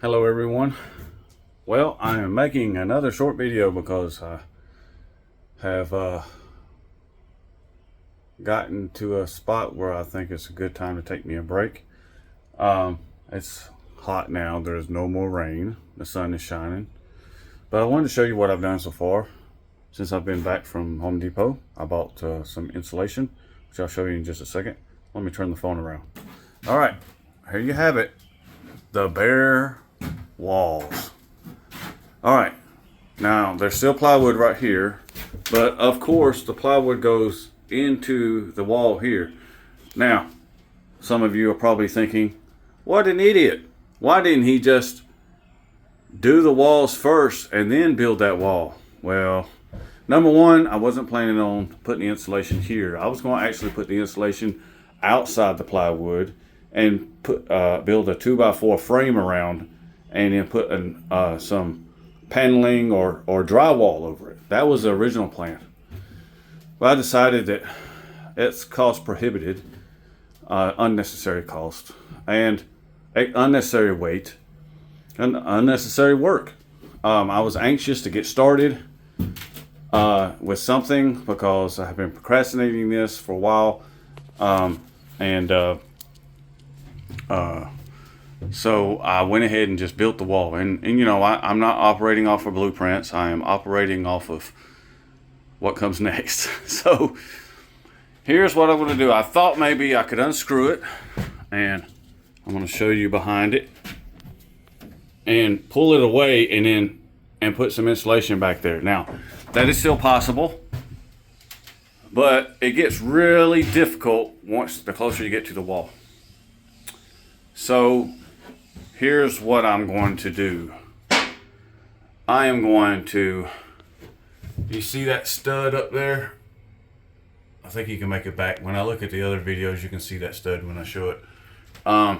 Hello everyone. Well, I am making another short video because I have gotten to a spot where I think it's a good time to take me a break. It's hot now, there's no more rain, the sun is shining. But I wanted to show you what I've done so far. Since I've been back from Home Depot, I bought some insulation, which I'll show you in just a second. Let me turn the phone around. All right, here you have it, the bare walls. All right, now there's still plywood right here, but of course the plywood goes into the wall here. Now, some of you are probably thinking, what an idiot. Why didn't he just do the walls first and then build that wall? Well, number one, I wasn't planning on putting the insulation here. I was going to actually put the insulation outside the plywood and build a 2x4 frame around, and then put some paneling or drywall over it. That was the original plan. But I decided that it's cost prohibitive, unnecessary cost, and unnecessary weight, and unnecessary work. I was anxious to get started with something because I have been procrastinating this for a while, so I went ahead and just built the wall. And you know, I'm not operating off of blueprints. I am operating off of what comes next. So here's what I'm going to do. I thought maybe I could unscrew it, and I'm going to show you behind it, and pull it away, and put some insulation back there. Now, that is still possible, but it gets really difficult once the closer you get to the wall. So here's what I'm going to do. I am going to, you see that stud up there? I think you can make it back. When I look at the other videos, you can see that stud when I show it. I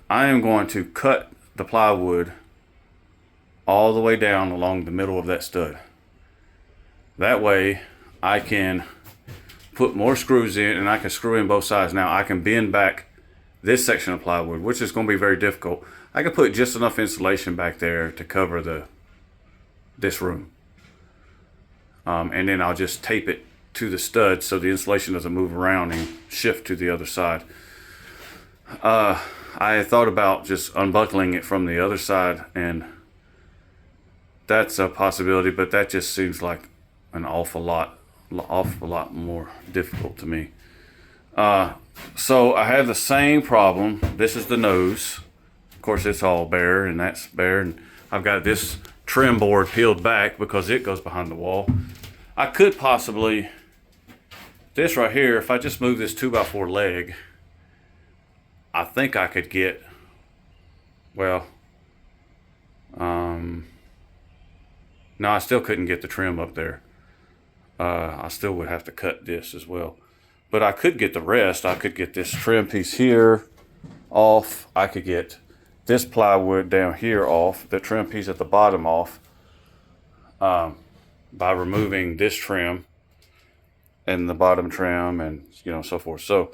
am going to cut the plywood all the way down along the middle of that stud. That way I can put more screws in, and I can screw in both sides. Now I can bend back this section of plywood, which is going to be very difficult. I can put just enough insulation back there to cover this room, and then I'll just tape it to the stud so the insulation doesn't move around and shift to the other side. I thought about just unbuckling it from the other side, and that's a possibility, but that just seems like an awful lot more difficult to me. So I have the same problem. This is the nose. Of course, it's all bare, and that's bare, and I've got this trim board peeled back because it goes behind the wall. I could possibly, this right here, if I just move this 2x4 leg, I think I could get, well, no, I still couldn't get the trim up there. I still would have to cut this as well. But I could get the rest. I could get this trim piece here off. I could get this plywood down here off, the trim piece at the bottom off, by removing this trim and the bottom trim, and you know, so forth. So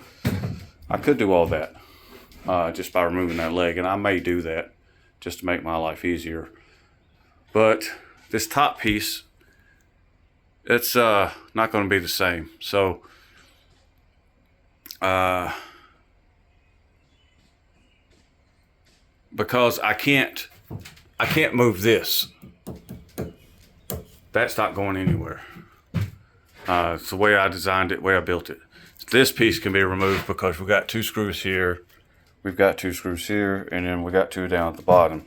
I could do all that just by removing that leg, and I may do that just to make my life easier. But this top piece, it's not going to be the same. So because I can't move this. That's not going anywhere. It's the way I designed it, the way I built it. This piece can be removed because we've got 2 screws here, we've got 2 screws here, and then we got 2 down at the bottom.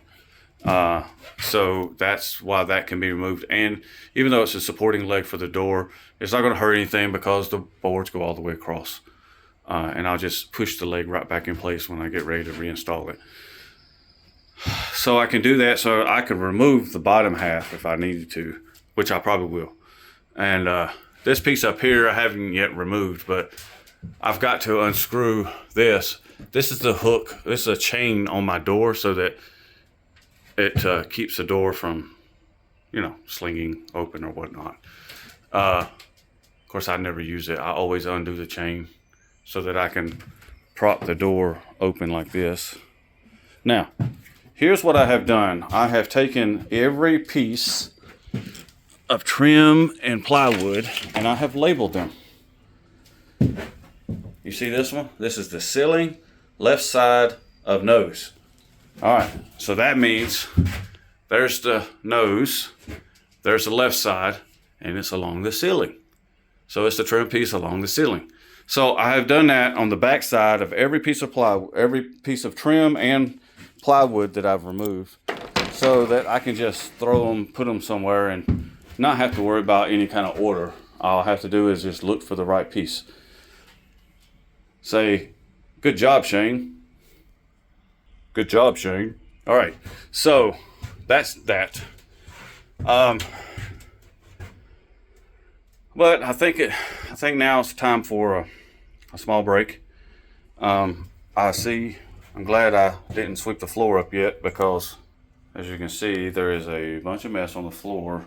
So that's why that can be removed. And even though it's a supporting leg for the door, it's not going to hurt anything because the boards go all the way across. And I'll just push the leg right back in place when I get ready to reinstall it. So I can do that, so I can remove the bottom half if I needed to, which I probably will. And this piece up here I haven't yet removed, but I've got to unscrew this. This is the hook. This is a chain on my door so that it keeps the door from, you know, slinging open or whatnot. Of course, I never use it. I always undo the chain so that I can prop the door open like this. Now, here's what I have done. I have taken every piece of trim and plywood and I have labeled them. You see this one? This is the ceiling, left side of nose. All right, so that means there's the nose, there's the left side, and it's along the ceiling. So it's the trim piece along the ceiling. So I have done that on the back side of every piece of plywood, every piece of trim and plywood that I've removed, so that I can just throw them, put them somewhere and not have to worry about any kind of order. All I have to do is just look for the right piece. Say, good job, Shane. Good job, Shane. All right, so that's that. But I think now it's time for a small break. I'm glad I didn't sweep the floor up yet, because as you can see, there is a bunch of mess on the floor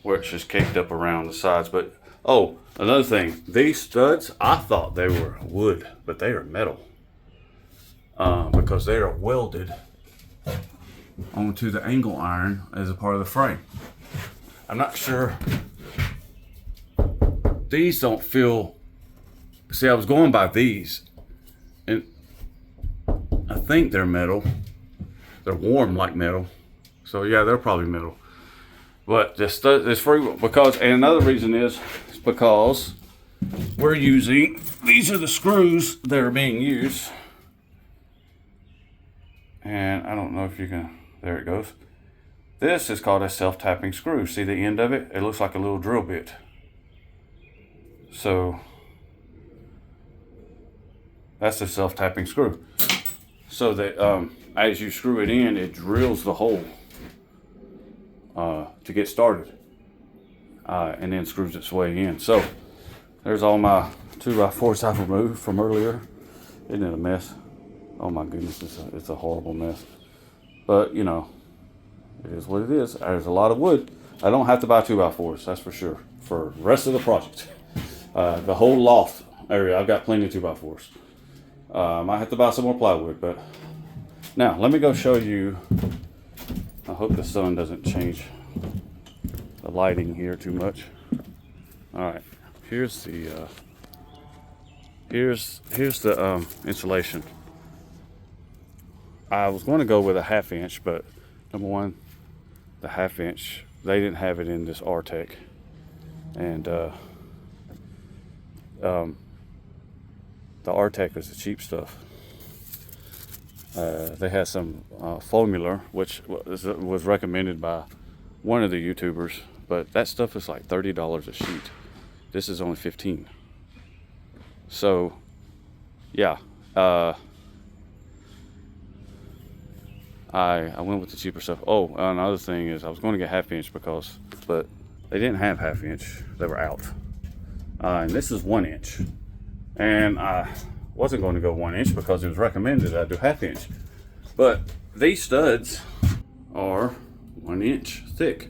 where it's just caked up around the sides. But oh, another thing, these studs, I thought they were wood, but they are metal, because they are welded onto the angle iron as a part of the frame. I'm not sure. These don't feel, see, I was going by these, and I think they're metal. They're warm like metal. So yeah, they're probably metal. But this is free because, and another reason is because we're using, these are the screws that are being used. And I don't know if you can, there it goes. This is called a self-tapping screw. See the end of it? It looks like a little drill bit. So that's a self-tapping screw. So that as you screw it in, it drills the hole to get started, and then screws its way in. So there's all my 2x4s I've removed from earlier. Isn't it a mess? Oh my goodness, it's a horrible mess. But you know, it is what it is. There's a lot of wood. I don't have to buy 2x4s, that's for sure, for the rest of the project. The whole loft area, I've got plenty of 2x4s. I might have to buy some more plywood, but now let me go show you. I hope the sun doesn't change the lighting here too much. All right, here's the insulation. I was going to go with a 1/2 inch, but number one, the 1/2 inch, they didn't have it in this Artec, and the Artec is the cheap stuff. They had some formula, which was recommended by one of the YouTubers, but that stuff is like $30 a sheet. This is only $15. So, yeah, I went with the cheaper stuff. Oh, another thing is I was going to get 1/2 inch but they didn't have 1/2 inch. They were out. And this is 1 inch. And I wasn't going to go 1 inch because it was recommended I do 1/2 inch. But these studs are 1 inch thick.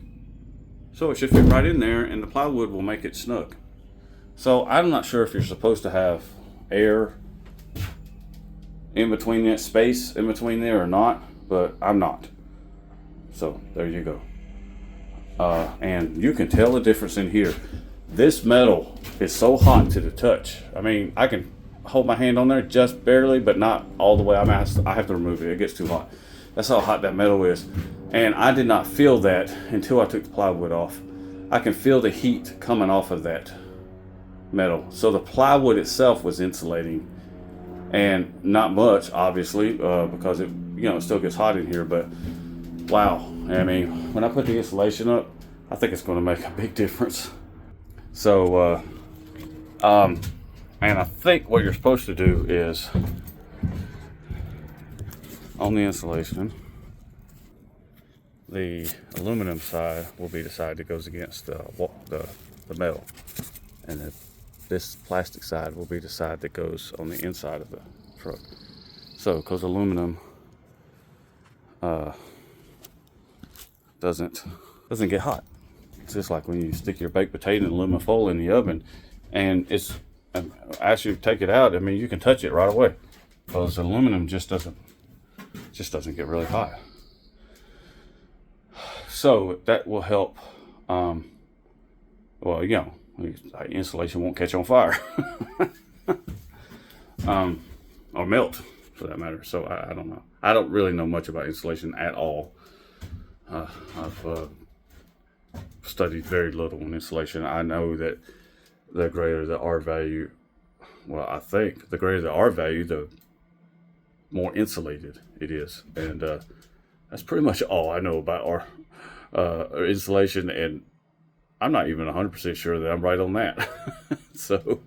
So it should fit right in there, and the plywood will make it snug. So I'm not sure if you're supposed to have air in between that space in between there or not, but I'm not. So there you go. And you can tell the difference in here. This metal is so hot to the touch. I mean, I can hold my hand on there just barely, but not all the way. I have to remove it. It gets too hot. That's how hot that metal is. And I did not feel that until I took the plywood off. I can feel the heat coming off of that metal. So the plywood itself was insulating, and not much, obviously, because it still gets hot in here. But wow, I mean, when I put the insulation up, I think it's going to make a big difference. So, and I think what you're supposed to do is on the insulation, the aluminum side will be the side that goes against the metal, and this plastic side will be the side that goes on the inside of the truck. So, because aluminum doesn't get hot. It's just like when you stick your baked potato in aluminum foil in the oven, and as you take it out, I mean, you can touch it right away, because aluminum just just doesn't get really hot. So that will help. Well, you know, insulation won't catch on fire or melt for that matter. So I don't know. I don't really know much about insulation at all. I've studied very little on insulation. I know that the greater the R value, well, I think the greater the R value, the more insulated it is. And that's pretty much all I know about insulation. And I'm not even 100% sure that I'm right on that. So,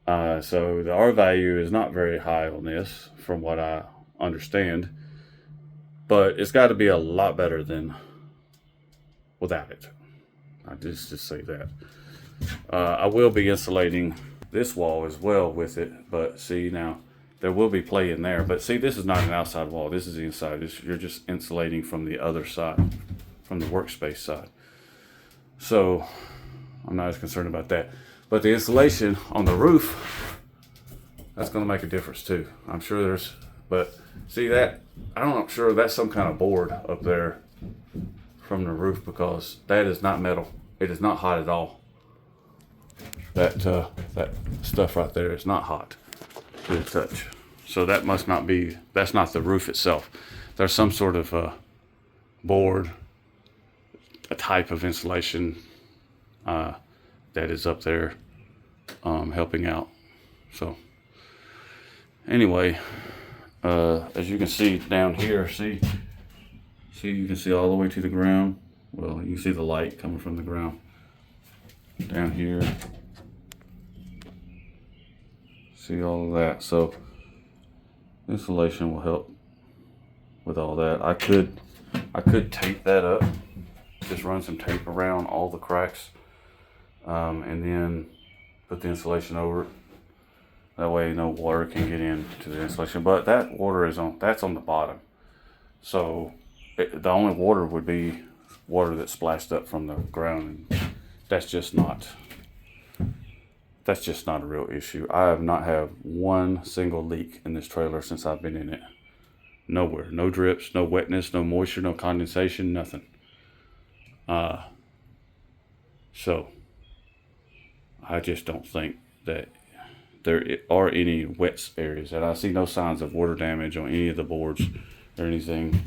so the R value is not very high on this, from what I understand. But it's got to be a lot better than without it. I just say that. I will be insulating this wall as well with it, but see, now there will be play in there. But see, this is not an outside wall. This is the inside. You're just insulating from the other side, from the workspace side. So I'm not as concerned about that. But the insulation on the roof, that's going to make a difference too. I'm sure there's, but see that, I'm not sure that's some kind of board up there from the roof, because that is not metal. It is not hot at all. That stuff right there is not hot to the touch. So that must not be, that's not the roof itself. There's some sort of board, a type of insulation that is up there helping out. So anyway, as you can see down here, see you can see all the way to the ground. Well, you can see the light coming from the ground down here. See all of that. So insulation will help with all that. I could tape that up, just run some tape around all the cracks, and then put the insulation over it. That way no water can get into the insulation. But that water is that's on the bottom. So the only water would be water that splashed up from the ground, and that's just not a real issue. I have not had one single leak in this trailer since I've been in it. Nowhere. No drips, no wetness, no moisture, no condensation, nothing. So I just don't think that there are any wet areas, and I see no signs of water damage on any of the boards or anything.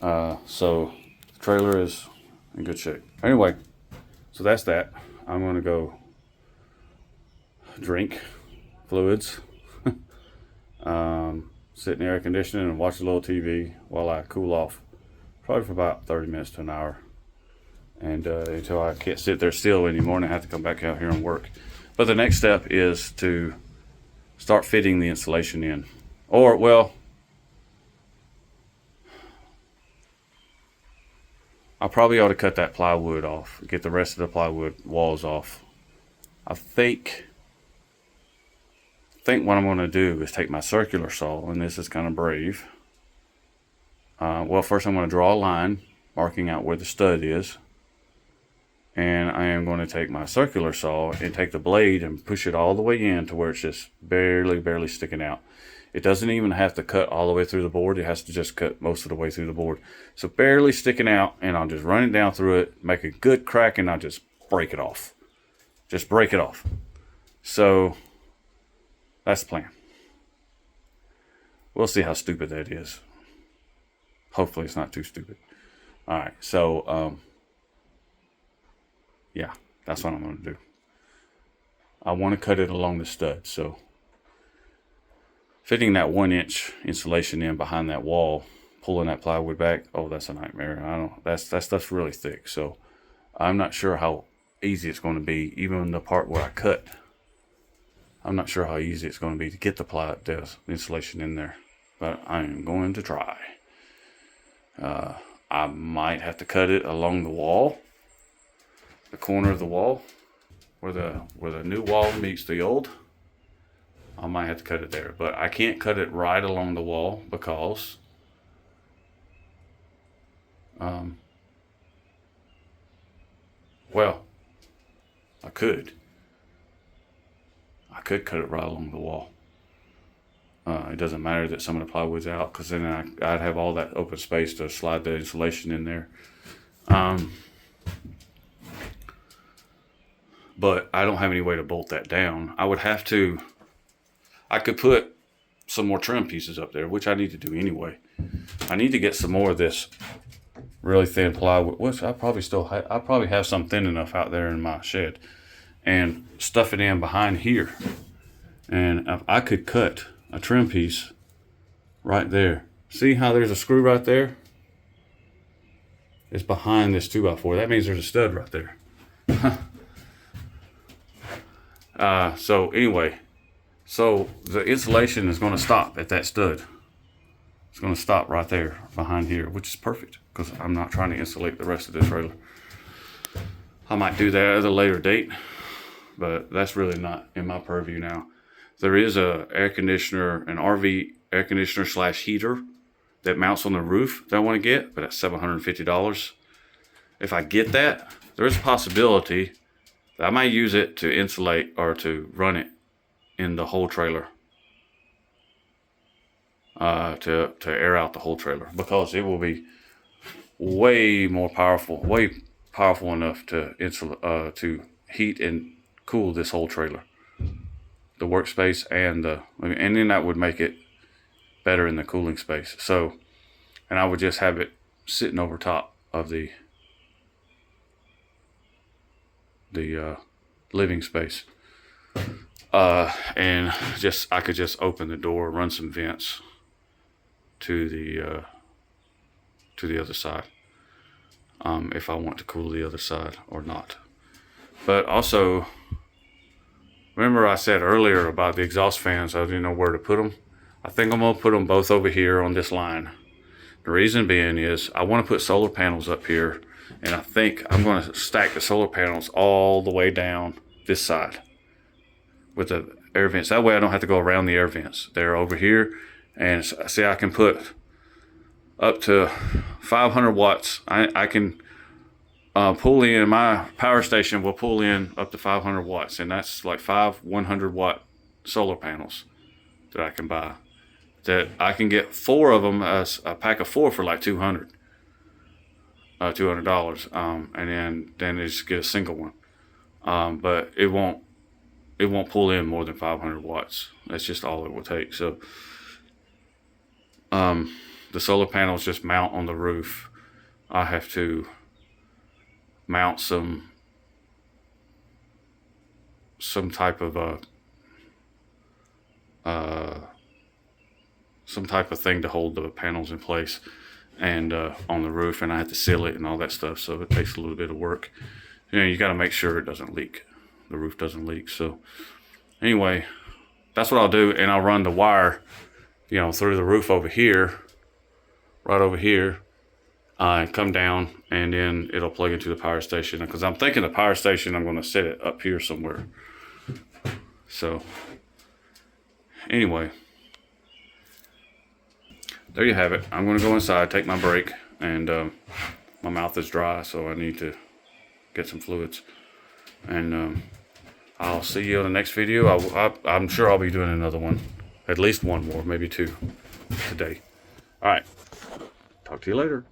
So the trailer is in good shape. Anyway, so that's that. I'm going to go drink fluids, sit in the air conditioning and watch a little TV while I cool off, probably for about 30 minutes to an hour, and until I can't sit there still anymore and I have to come back out here and work. But the next step is to start fitting the insulation in, or well, I probably ought to cut that plywood off, get the rest of the plywood walls off. I think what I'm going to do is take my circular saw, and this is kind of brave. Well, first I'm going to draw a line marking out where the stud is, and I am going to take my circular saw and take the blade and push it all the way in to where it's just barely sticking out. It doesn't even have to cut all the way through the board. It has to just cut most of the way through the board. So barely sticking out, and I'll just run it down through it, make a good crack, and I'll just break it off. Just break it off. So that's the plan. We'll see how stupid that is. Hopefully it's not too stupid. All right, so yeah, that's what I'm going to do. I want to cut it along the stud. So fitting that 1-inch insulation in behind that wall, pulling that plywood back, oh, that's a nightmare. That stuff's really thick. So I'm not sure how easy it's going to be, even the part where I cut. I'm not sure how easy it's going to be to get the insulation in there, but I am going to try. I might have to cut it along the wall, the corner of the wall, where the new wall meets the old. I might have to cut it there, but I can't cut it right along the wall because well, I could cut it right along the wall, It doesn't matter that some of the plywood's out, because then I'd have all that open space to slide the insulation in there. But I don't have any way to bolt that down. I could put some more trim pieces up there, which I need to do anyway. I need to get some more of this really thin plywood, which I probably have some thin enough out there in my shed, and stuff it in behind here. And if I could cut a trim piece right there. See how there's a screw right there? It's behind this 2x4. That means there's a stud right there. So anyway, so the insulation is going to stop at that stud. It's going to stop right there behind here, which is perfect because I'm not trying to insulate the rest of this trailer. I might do that at a later date, but that's really not in my purview now. There is a air conditioner, an RV air conditioner / heater that mounts on the roof that I want to get, but that's $750. If I get that, there is a possibility that I might use it to insulate or to run it in the whole trailer, to air out the whole trailer, because it will be way powerful enough to heat and cool this whole trailer, the workspace, and then that would make it better in the cooling space. So, and I would just have it sitting over top of the living space, and I could just open the door, run some vents to the other side, if I want to cool the other side or not. But also, remember I said earlier about the exhaust fans, I didn't know where to put them. I think I'm going to put them both over here on this line. The reason being is I want to put solar panels up here, and I think I'm going to stack the solar panels all the way down this side with the air vents. That way I don't have to go around the air vents. They're over here, and see, I can put up to 500 watts. I can pull in, my power station will pull in up to 500 watts, and that's like 5 100-watt solar panels that I can buy. That I can get 4 of them, as a pack of 4 for like $200, and then just get a single one. But it won't pull in more than 500 watts. That's just all it will take. So the solar panels just mount on the roof. I have to mount some type of thing to hold the panels in place, and on the roof, and I have to seal it and all that stuff. So it takes a little bit of work. You got to make sure it doesn't leak. The roof doesn't leak. So anyway, that's what I'll do, and I'll run the wire, through the roof over here, right over here, and come down, and then it'll plug into the power station. Because I'm thinking the power station, I'm going to set it up here somewhere. So anyway, there you have it. I'm going to go inside, take my break, and my mouth is dry, so I need to get some fluids. And I'll see you on the next video. I'm sure I'll be doing another one, at least one more, maybe 2 today. All right, talk to you later.